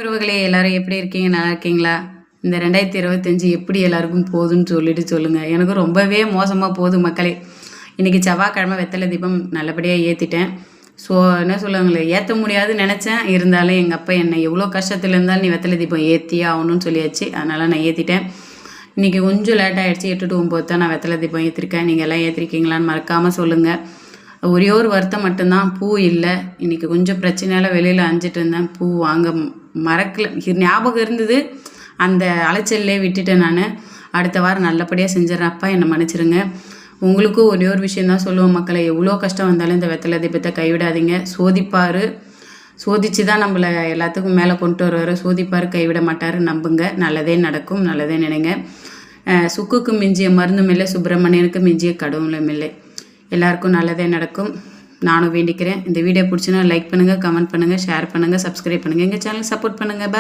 உறவுகளே எல்லாரும் எப்படி இருக்கீங்க? நல்லா இருக்கீங்களா? இந்த 2025 எப்படி எல்லாருக்கும் போகுதுன்னு சொல்லிட்டு சொல்லுங்கள். எனக்கு ரொம்பவே மோசமாக போகுது மக்களே. இன்றைக்கி செவ்வாய்க்கிழமை வெத்தலை தீபம் நல்லபடியாக ஏற்றிட்டேன். ஸோ என்ன சொல்லுவாங்களே, ஏற்ற முடியாதுன்னு நினச்சேன். இருந்தாலும் எங்கள் அப்பா என்னை எவ்வளோ கஷ்டத்தில் இருந்தாலும் நீ வெத்தலை தீபம் ஏற்றியே ஆகணும்னு சொல்லியாச்சு. அதனால் நான் ஏற்றிட்டேன். இன்றைக்கி கொஞ்சம் லேட் ஆகிடுச்சு. 8 to 9 தான் நான் வெத்தலை தீபம் ஏற்றிருக்கேன். நீங்கள் எல்லாம் ஏற்றிருக்கீங்களான்னு மறக்காமல் சொல்லுங்கள். ஒரே ஒரு வருத்தம் மட்டும்தான், பூ இல்லை. இன்றைக்கி கொஞ்சம் பிரச்சனையால் வெளியில் அஞ்சிட்டு இருந்தேன். பூ வாங்க மறக்கல. ஞாபகம் இருந்தது, அந்த அலைச்சல்லே விட்டுட்டேன். நான் அடுத்த வாரம் நல்லபடியாக செஞ்சிடறேன். அப்பா என்னை மன்னிச்சிருங்க. உங்களுக்கும் ஒரே ஒரு விஷயந்தான் சொல்லுவோம் மக்களை, எவ்வளோ கஷ்டம் வந்தாலும் இந்த வெத்தலை தீபத்தை கைவிடாதீங்க. சோதிப்பார், சோதிச்சு தான் நம்மளை எல்லாத்துக்கும் மேலே கொண்டு வருவார். சோதிப்பார், கைவிட மாட்டார். நம்புங்க, நல்லதே நடக்கும், நல்லதே நினைங்க. சுக்குக்கு மிஞ்சிய மருந்தும் இல்லை, சுப்பிரமணியனுக்கு மிஞ்சிய கடவுளும் இல்லை. எல்லாருக்கும் நல்லதே நடக்கும் நானும் வேண்டிக்கிறேன். இந்த வீடியோ பிடிச்சினா லைக் பண்ணுங்கள், கமெண்ட் பண்ணுங்கள், ஷேர் பண்ணுங்கள், சப்ஸ்கிரைப் பண்ணுங்கள், எங்கள் சேனல் சப்போர்ட் பண்ணுங்கள். பாய்.